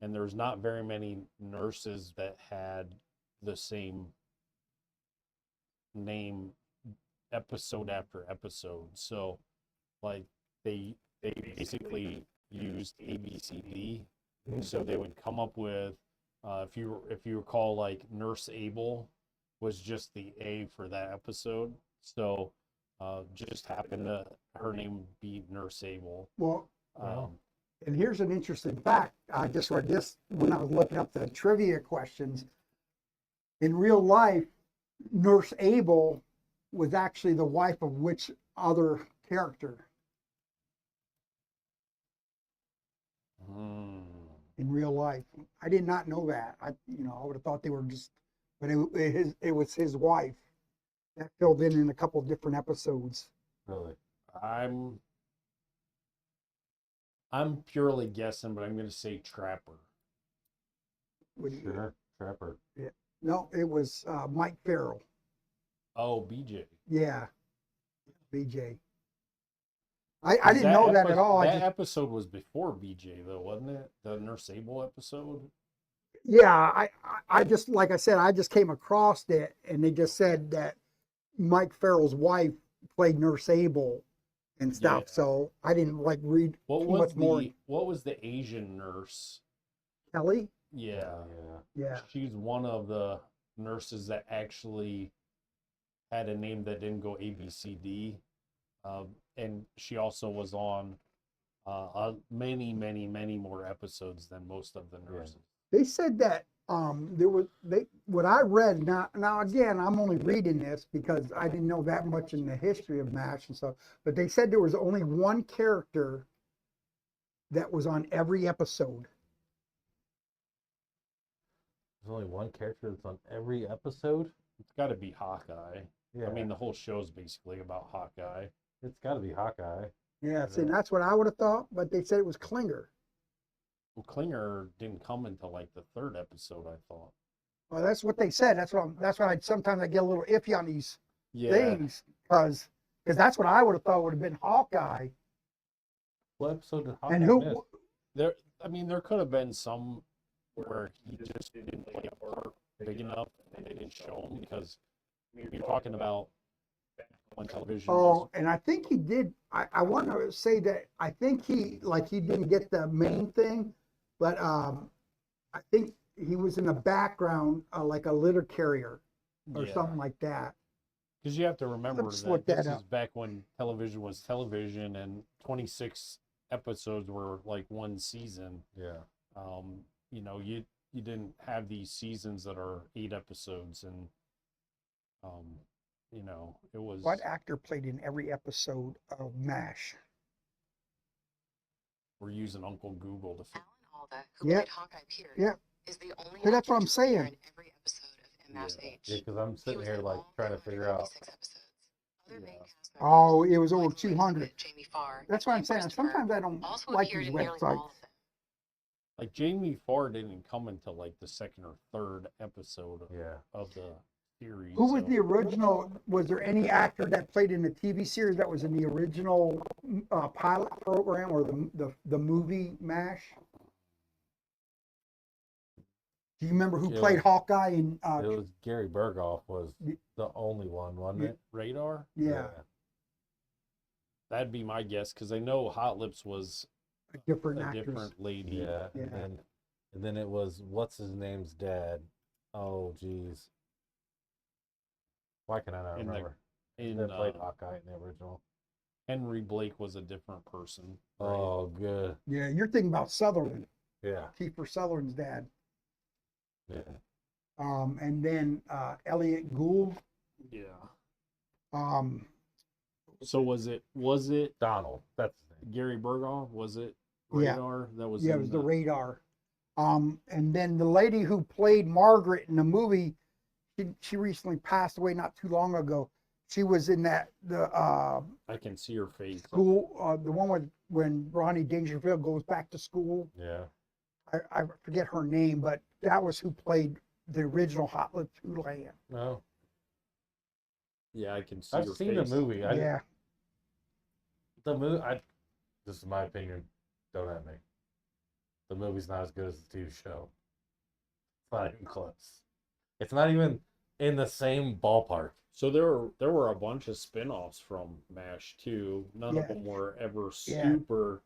and there's not very many nurses that had the same name episode after episode. So like they basically used ABCD. So they would come up with if you recall, like Nurse Abel was just the A for that episode. So just happened to her name be Nurse Abel. well, Um, and here's an interesting fact. I just read this when I was looking up the trivia questions. In real life, Nurse Abel was actually the wife of which other character hmm. in real life? I did not know that. I would have thought they were just, but it was his wife that filled in a couple different episodes. Really? I'm purely guessing, but I'm going to say Trapper. Sure. Trapper. No, it was Mike Farrell. Oh, BJ. Yeah, BJ. I didn't know that at all. That episode was before BJ, though, wasn't it? The Nurse Abel episode. Yeah, I just, like I said, I just came across it, and they just said that Mike Farrell's wife played Nurse Abel and stuff. Yeah. So I didn't like read What too was much more. what was the Asian nurse? Kelly? Yeah. Yeah. She's one of the nurses that actually had a name that didn't go ABCD. And she also was on many, many, many more episodes than most of the nurses. They said that what I read, now again, I'm only reading this because I didn't know that much in the history of MASH and stuff, but they said there was only one character that was on every episode. There's only one character that's on every episode? It's got to be Hawkeye. Yeah. I mean, the whole show's basically about Hawkeye. It's got to be Hawkeye. Yeah, see, that's what I would have thought, but they said it was Klinger. Well, Klinger didn't come until like the third episode, I thought. Well, that's what they said. That's why sometimes I get a little iffy on these Yeah. things because that's what I would have thought would have been Hawkeye. What episode did Hawkeye And miss? There could have been some where he just didn't play a part big enough and they didn't show him, because you're talking about on television. Oh, and I think he did. I want to say that I think he didn't get the main thing, but I think he was in the background like a litter carrier or something like that. Because you have to remember Let's that look that this up. is back when television was television, and 26 episodes were like one season. Yeah. You didn't have these seasons that are 8 episodes, and it was. What actor played in every episode of MASH? We're using Uncle Google to. Alan Alda, who Yeah. played Hawkeye Pierce, Yeah. is the only See, that's what actor I'm to appear saying. in every episode of MSH. Yeah, because I'm He sitting was here like involved trying to in figure out. 196 episodes. Other main Yeah. cast members, Oh, it was over Michael 200. Elizabeth, Jamie Farr, That's and what I'm saying. Christopher, Sometimes I don't also like appeared these in nearly all websites. of them. Like Jamie Farr didn't come until like the second or third episode Yeah. of the series. Who was so- the original? Was there any actor that played in the TV series that was in the original pilot program or the movie MASH? Do you remember who It played was- Hawkeye in? It was Gary Berghoff was the only one, wasn't it? Radar? Yeah, That'd be my guess, because I know Hot Lips was a different a actress. different lady. Yeah. Yeah. And then it was what's his name's dad. Oh, jeez. Why can I not In the- remember? In That played Hawkeye in the original. Henry Blake was a different person. Right? Oh, good. Yeah, you're thinking about Sutherland, Yeah. Kiefer Sutherland's dad. Yeah. And then Elliot Gould. Yeah. Um, So was it Donald. That's his name. Gary Berghoff? Was it Yeah. Radar? That was yeah, it in was the radar. And then the lady who played Margaret in the movie, she recently passed away not too long ago. She was in the I can see her face. school, the one with when Ronnie Dangerfield goes back to school. Yeah. I forget her name, but that was who played the original Hot Lips Houlihan. No. Yeah, I can see I've her seen face. the movie. Yeah, The movie. This is my opinion. Don't at me. The movie's not as good as the TV show. It's not even close. It's not even in the same ballpark. So there were a bunch of spin-offs from MASH too. None of Yeah. them were ever Yeah. super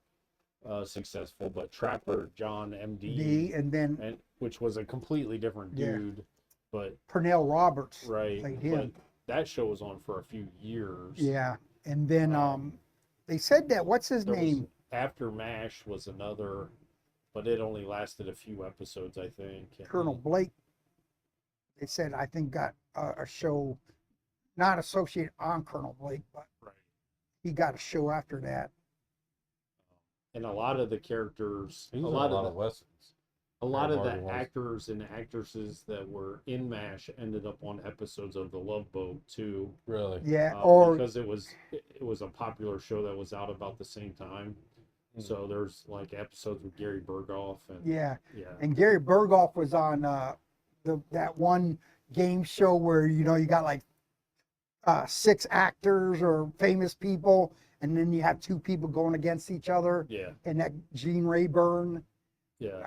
successful, but Trapper John MD, and then and which was a completely different Yeah. dude, but Pernell Roberts right, played but him. that show was on for a few years. Yeah, and then Um, they said that what's his There was- name? after MASH was another, but it only lasted a few episodes, I think. and- Colonel Blake. They said I think got a show, not associated on Colonel Blake, but Right. he got a show after that. And a lot of the characters, He was a in lot a of lot of westerns. a lot of Marty the was. actors and actresses that were in MASH ended up on episodes of The Love Boat too, Really. Yeah, or because it was a popular show that was out about the same time. Mm. So there's like episodes with Gary Berghoff and yeah, yeah, and Gary Berghoff was on that one game show where you got like 6 actors or famous people, and then you have 2 people going against each other, yeah, and that Gene Rayburn. yeah.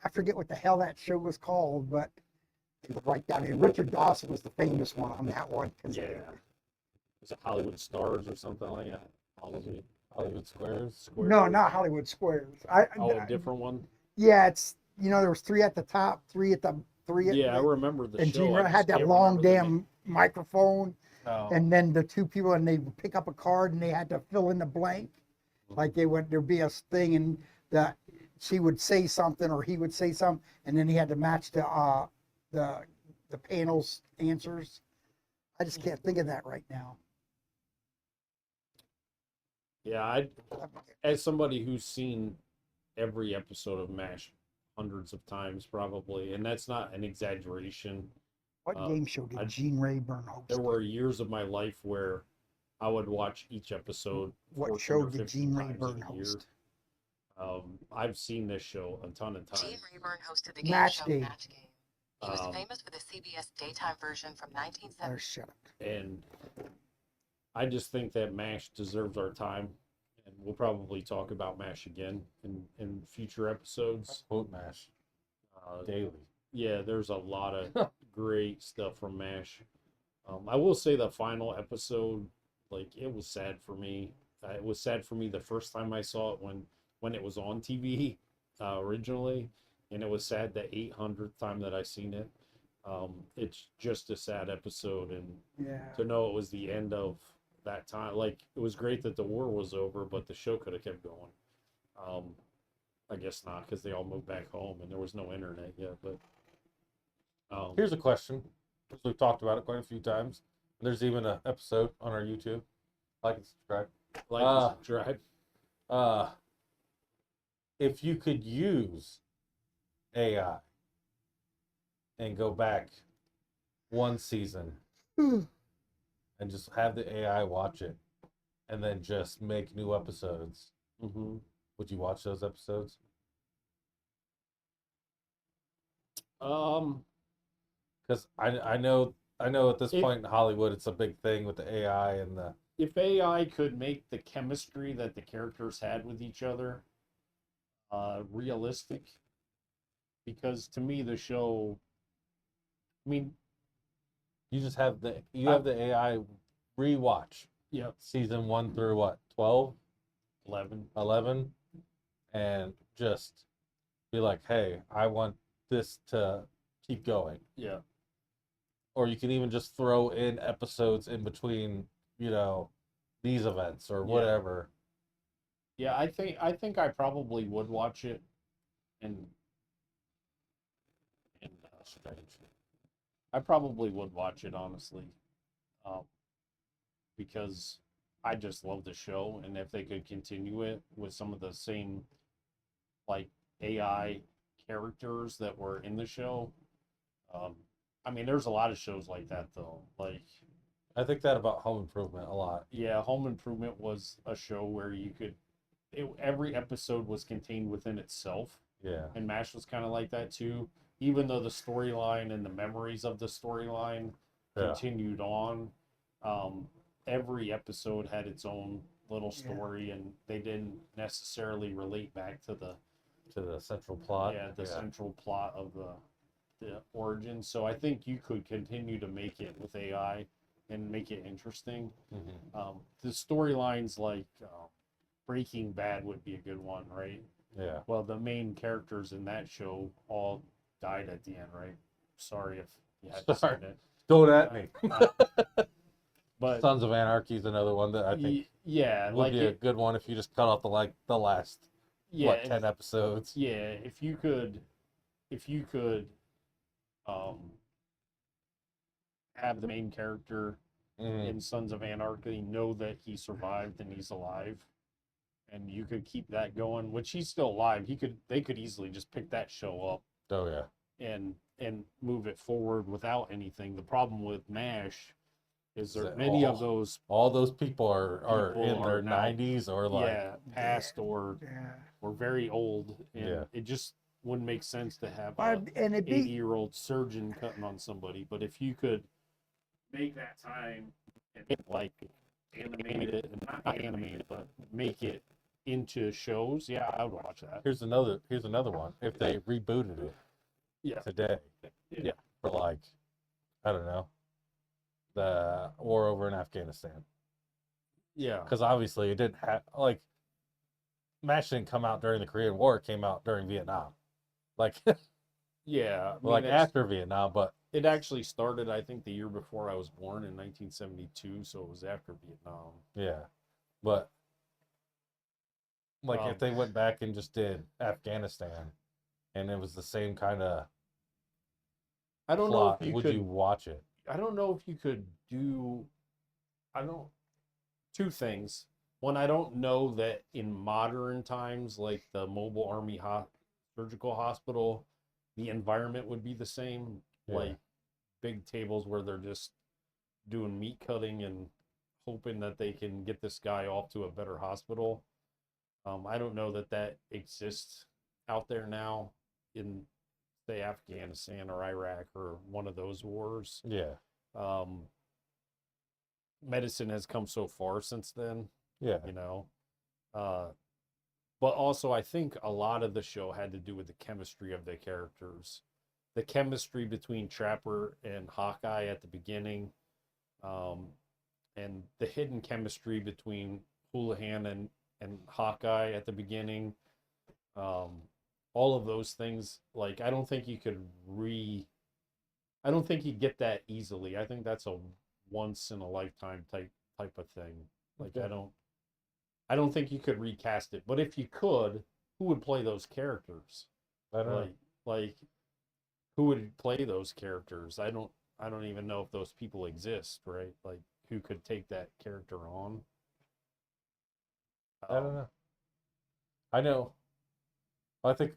I forget what the hell that show was called, but it was right down here. Richard Dawson was the famous one on that one. 'Cause Yeah. Was it Hollywood Stars or something like that? Hollywood Squares. No, not Hollywood Squares. Oh, a different one. Yeah, it's there was 3 at the top, 3 at the 3 at Yeah, I remember the and show. Gene I had just that can't long remember the damn name. microphone, Oh. and then the 2 people, and they would pick up a card and they had to fill in the blank. Like there'd be a thing, and she would say something or he would say something, and then he had to match the panel's answers. I just can't think of that right now. Yeah, as somebody who's seen every episode of MASH hundreds of times probably, and that's not an exaggeration. What game show I- did Gene Rayburn host? There were years of my life where I would watch each episode. What 14 show or did 15 Gene times a Rayburn year. host? I've seen this show a ton of Gene times. Rayburn hosted the game Match show Game. Match Game. He was Um, famous for the CBS daytime version from Oh, 1970. shut up. And I just think that MASH deserves our time. And we'll probably talk about MASH again in future episodes. Quote mash daily. Yeah, there's a lot of great stuff from MASH. I will say the final episode, like it was sad for me. It was sad for me the first time I saw it when it was on TV originally, and it was sad the 800th time that I seen it. It's just a sad episode, and Yeah. to know it was the end of that time, like it was great that the war was over, but the show could have kept going. I guess not, because they all moved back home and there was no internet yet. But Here's a question. Because we've talked about it quite a few times. There's even an episode on our YouTube. Like and subscribe. like drive. If you could use AI and go back one season and just have the AI watch it and then just make new episodes, Mm-hmm. would you watch those episodes? Because I know at this If- point in Hollywood it's a big thing with the AI and the If AI could make the chemistry that the characters had with each other realistic, because to me the show, I mean, you just have the AI rewatch yeah, season 1 through what 12, 11. 11, and just be like, hey, I want this to keep going. Yeah. Or you can even just throw in episodes in between, these events or Yeah. whatever. Yeah, I think I probably would watch it in Strange. I probably would watch it honestly, um, because I just love the show, and if they could continue it with some of the same like AI characters that were in the show, I mean, there's a lot of shows like that though. Like, I think that about Home Improvement a lot. yeah, Home Improvement was a show where every episode was contained within itself. Yeah. And MASH was kind of like that too. Even though the storyline and the memories of the storyline Yeah. continued on, every episode had its own little Yeah. story, and they didn't necessarily relate back to the Central plot. central plot of the origin. So I think you could continue to make it with AI and make it interesting. Mhm. The storylines like Breaking Bad would be a good one, right? Yeah. Well, the main characters in that show all died at the end, right? Sorry if you had to Sorry. say that. Don't at me. But Sons of Anarchy is another one that I think yeah, would like be a good one if you just cut off the last yeah, 10 episodes. yeah. If you could, have the main character Mhm. in Sons of Anarchy know that he survived and he's alive, and you could keep that going, which he's still alive. They could easily just pick that show up Oh yeah. and move it forward without anything. The problem with MASH is there That many all- of those All those people are People in are their now- 90s or like past or Yeah. very old, and Yeah. it just wouldn't make sense to have And it'd be 80-year-old surgeon cutting on somebody. But if you could make that time and like animate it, and not animate it, but make it into shows, yeah, I would watch that. here's another one. If they rebooted it Yeah. today Yeah. for like, I don't know, the war over in Afghanistan. Yeah. Because obviously it didn't have like MASH didn't come out during the Korean War, it came out during Vietnam. Like Yeah. I mean, like it's- after Vietnam, but it actually started, I think, the year before I was born in 1972, so it was after Vietnam. yeah. But like Um, if they went back and just did Afghanistan and it was the same kind of I don't plot, know if you would could. you watch it? I don't know if you could do. Two things. One, I don't know that in modern times, like the Mobile Army Surgical Hospital, the environment would be the same. Yeah. Like big tables where they're just doing meat cutting and hoping that they can get this guy off to a better hospital. I don't know that exists out there now in, say, Afghanistan or Iraq or one of those wars. Yeah. Medicine has come so far since then, Yeah. you know. But also, I think a lot of the show had to do with the chemistry of the characters. The chemistry between Trapper and Hawkeye at the beginning, and the hidden chemistry between Houlihan and Hawkeye at the beginning. All of those things, like, I don't think you get that easily. I think that's a once in a lifetime type of thing. Like, Okay. I don't think you could recast it. But if you could, who would play those characters? I don't know. Like who would play those characters? I don't even know if those people exist, right? Like, who could take that character on? I don't know. I know. I think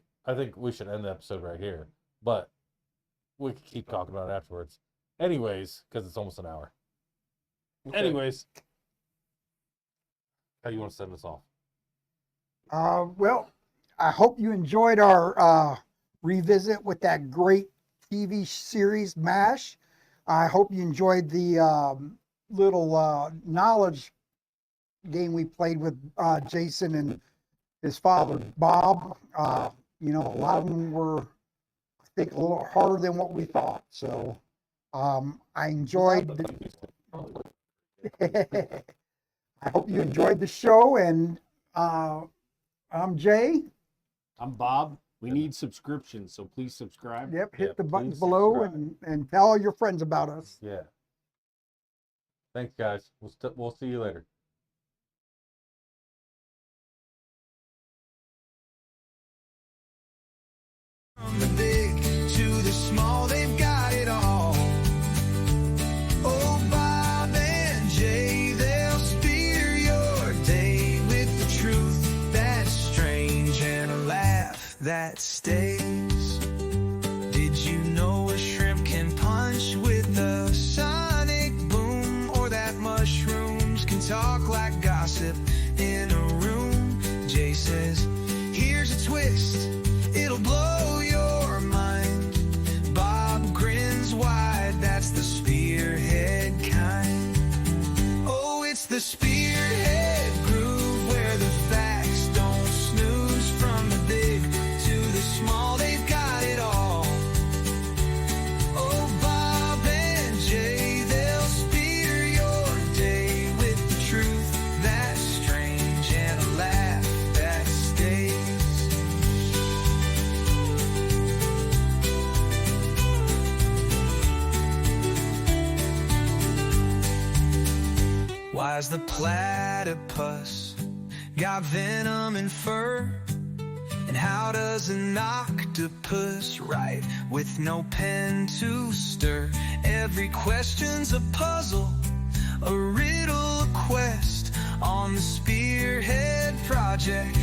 we should end the episode right here, but we can keep talking about it afterwards. Anyways, because it's almost an hour. Okay. Anyways, how do you want to send this off? well, I hope you enjoyed our revisit with that great TV series MASH. I hope you enjoyed the little knowledge game we played with Jason and his father Bob. You know, a lot of them were, I think, a little harder than what we thought. So I enjoyed. I hope you enjoyed the show, and I'm Jay. I'm Bob. We need subscriptions, so please subscribe. Yep, hit Yeah, the buttons please below subscribe. and tell all your friends about us. Yeah. Thanks, guys. We'll see you later. From the big to the small, they've got it all. Oh, Bob and Jay, they'll steer your day with the truth that's strange and a laugh that stays. Did you know a shrimp can punch with a sonic boom, or that mushrooms can talk like gossip in a room? Jay says, here's a twist, it'll blow your mind. Bob grins wide, that's the spearhead kind. Oh, it's the spearhead groove where the facts don't snooze. From the big to the small, they've got it all. Oh, Bob and Jay, they'll steer your day with the truth that's strange and a laugh that stays. Why's the platypus got venom and fur? And how does an octopus write with no pen to stir? Every question's a puzzle, a riddle, a quest on the Spearhead Project.